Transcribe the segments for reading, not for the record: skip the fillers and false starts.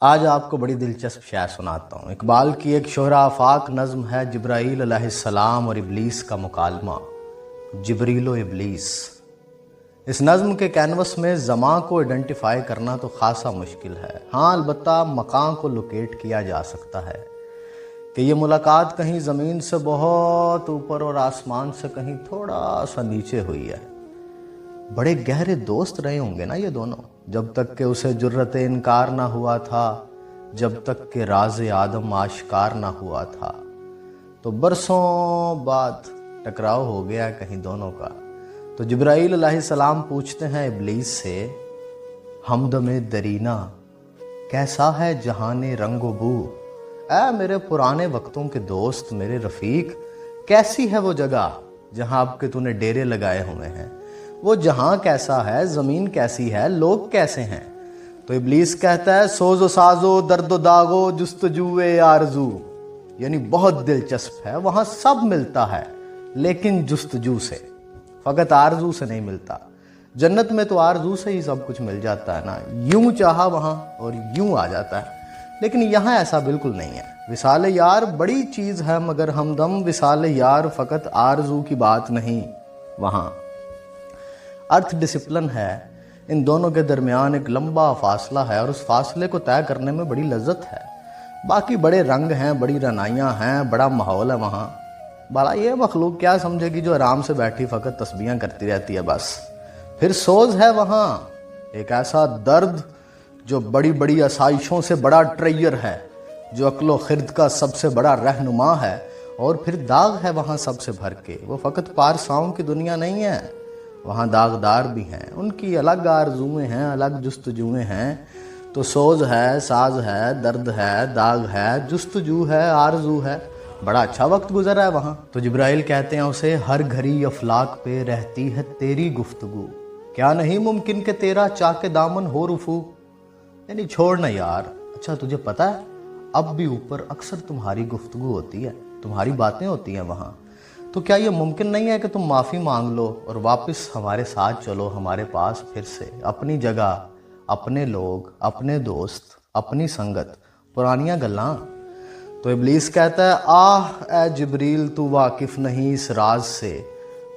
آج آپ کو بڑی دلچسپ شے سناتا ہوں۔ اقبال کی ایک شہرہ آفاق نظم ہے جبرائیل علیہ السلام اور ابلیس کا مکالمہ، جبریل و ابلیس۔ اس نظم کے کینوس میں زماں کو ایڈنٹیفائی کرنا تو خاصا مشکل ہے، ہاں البتہ مکان کو لوکیٹ کیا جا سکتا ہے کہ یہ ملاقات کہیں زمین سے بہت اوپر اور آسمان سے کہیں تھوڑا سا نیچے ہوئی ہے۔ بڑے گہرے دوست رہے ہوں گے نا یہ دونوں، جب تک کہ اسے جرت انکار نہ ہوا تھا، جب تک کہ راز آدم آشکار نہ ہوا تھا۔ تو برسوں بعد ٹکراؤ ہو گیا کہیں دونوں کا۔ تو جبرائیل علیہ السلام پوچھتے ہیں ابلیس سے، ہمدم درینا کیسا ہے جہان رنگ و بو؟ اے میرے پرانے وقتوں کے دوست، میرے رفیق، کیسی ہے وہ جگہ جہاں اب کہ تو نے ڈیرے لگائے ہوئے ہیں؟ وہ جہاں کیسا ہے، زمین کیسی ہے، لوگ کیسے ہیں؟ تو ابلیس کہتا ہے، سوز و سازو درد و داغو جستجوے آرزو، یعنی بہت دلچسپ ہے، وہاں سب ملتا ہے لیکن جستجو سے، فقط آرزو سے نہیں ملتا۔ جنت میں تو آرزو سے ہی سب کچھ مل جاتا ہے نا، یوں چاہا وہاں اور یوں آ جاتا ہے، لیکن یہاں ایسا بالکل نہیں ہے۔ وصال یار بڑی چیز ہے مگر ہمدم وصال یار فقط آرزو کی بات نہیں، وہاں ارتھ ڈسپلن ہے، ان دونوں کے درمیان ایک لمبا فاصلہ ہے اور اس فاصلے کو طے کرنے میں بڑی لذت ہے۔ باقی بڑے رنگ ہیں، بڑی رنائیاں ہیں، بڑا ماحول ہے وہاں۔ بڑا یہ مخلوق کیا سمجھے گی جو آرام سے بیٹھی فقط تسبیحاں کرتی رہتی ہے بس۔ پھر سوز ہے وہاں، ایک ایسا درد جو بڑی بڑی آسائشوں سے بڑا ٹریئر ہے، جو عقل و خرد کا سب سے بڑا رہنما ہے، اور پھر داغ ہے وہاں سب سے بھر کے۔ وہ فقط پارساؤں کی دنیا نہیں ہے، وہاں داغدار بھی ہیں، ان کی الگ آرزویں ہیں، الگ جستجویں ہیں۔ تو سوز ہے، ساز ہے، درد ہے، داغ ہے، جستجو ہے، آرزو ہے، بڑا اچھا وقت گزرا ہے وہاں۔ تو جبرائیل کہتے ہیں اسے، ہر گھڑی افلاک پہ رہتی ہے تیری گفتگو، کیا نہیں ممکن کہ تیرا چاک دامن ہو رفو؟ یعنی چھوڑنا یار، اچھا تجھے پتہ ہے اب بھی اوپر اکثر تمہاری گفتگو ہوتی ہے، تمہاری باتیں ہوتی ہیں وہاں، تو کیا یہ ممکن نہیں ہے کہ تم معافی مانگ لو اور واپس ہمارے ساتھ چلو، ہمارے پاس پھر سے، اپنی جگہ، اپنے لوگ، اپنے دوست، اپنی سنگت، پرانیاں گلاں؟ تو ابلیس کہتا ہے، آہ اے جبریل تو واقف نہیں اس راز سے،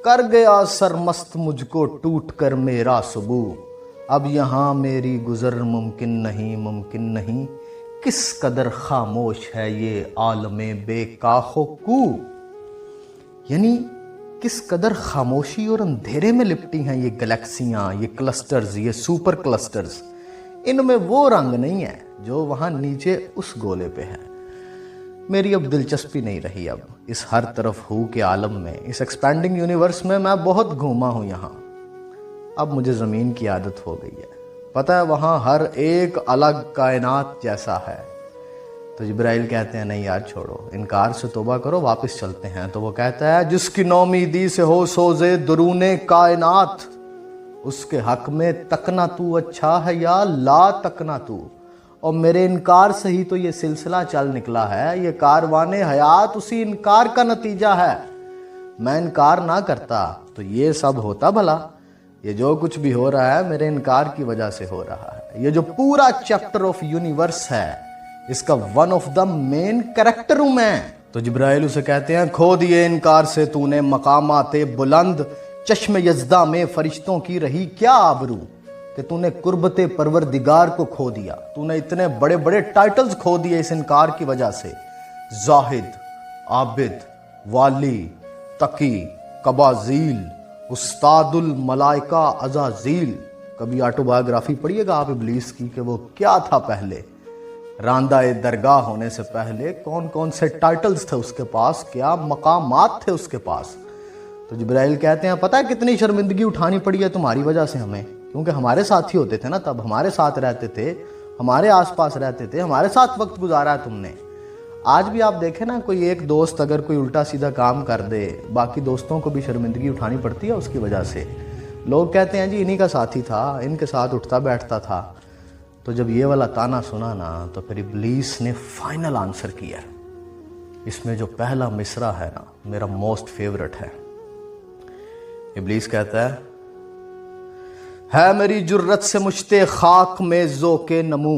کر گیا سرمست مجھ کو ٹوٹ کر میرا سبو، اب یہاں میری گزر ممکن نہیں، ممکن نہیں، کس قدر خاموش ہے یہ عالم بے کاخ و کو؟ یعنی کس قدر خاموشی اور اندھیرے میں لپٹی ہیں یہ گلیکسیاں، یہ کلسٹرز، یہ سپر کلسٹرز، ان میں وہ رنگ نہیں ہے جو وہاں نیچے اس گولے پہ ہے۔ میری اب دلچسپی نہیں رہی اب اس ہر طرف ہو کے عالم میں، اس ایکسپینڈنگ یونیورس میں بہت گھوما ہوں یہاں، اب مجھے زمین کی عادت ہو گئی ہے، پتہ ہے وہاں ہر ایک الگ کائنات جیسا ہے۔ تو جبرائیل کہتے ہیں، نہیں یار چھوڑو، انکار سے توبہ کرو، واپس چلتے ہیں۔ تو وہ کہتا ہے، جس کی نومیدی سے ہو سوزے درون کائنات، اس کے حق میں تکنا تو اچھا ہے یا لا تکنا تو، اور میرے انکار سے ہی تو یہ سلسلہ چل نکلا ہے، یہ کاروان حیات اسی انکار کا نتیجہ ہے۔ میں انکار نہ کرتا تو یہ سب ہوتا بھلا، یہ جو کچھ بھی ہو رہا ہے میرے انکار کی وجہ سے ہو رہا ہے۔ یہ جو پورا چیپٹر آف یونیورس ہے، اس کا one of the main character ہوں میں۔ تو جبرائیل اسے کہتے ہیں، کھو دیے انکار سے تو نے مقامات بلند، چشم یزدہ میں فرشتوں کی رہی کیا آبرو، کہ تو نے قربت پروردگار کو کھو دیا، تو نے اتنے بڑے بڑے ٹائٹلز کھو دیے اس انکار کی وجہ سے، زاہد، عابد، والی، تقی، قبازیل، استاد الملائکہ عزازیل۔ کبھی آٹو بایوگرافی پڑھیے گا آپ ابلیس کی کہ وہ کیا تھا پہلے، راندہ درگاہ ہونے سے پہلے کون کون سے ٹائٹلز تھے اس کے پاس، کیا مقامات تھے اس کے پاس۔ تو جبرائیل کہتے ہیں، پتہ ہے کتنی شرمندگی اٹھانی پڑی ہے تمہاری وجہ سے ہمیں، کیونکہ ہمارے ساتھ ہی ہوتے تھے نا، تب ہمارے ساتھ رہتے تھے، ہمارے آس پاس رہتے تھے، ہمارے ساتھ وقت گزارا ہے تم نے۔ آج بھی آپ دیکھیں نا، کوئی ایک دوست اگر کوئی الٹا سیدھا کام کر دے، باقی دوستوں کو بھی شرمندگی اٹھانی پڑتی ہے اس کی وجہ سے۔ لوگ کہتے ہیں جی انہی کا ساتھی تھا، ان کے ساتھ اٹھتا بیٹھتا تھا۔ تو جب یہ والا تانا سنا نا، تو پھر ابلیس نے فائنل آنسر کیا۔ اس میں جو پہلا مصرع ہے نا، میرا موسٹ فیورٹ ہے۔ ابلیس کہتا ہے میری جرت سے مجھتے خاک میں ذوق نمو،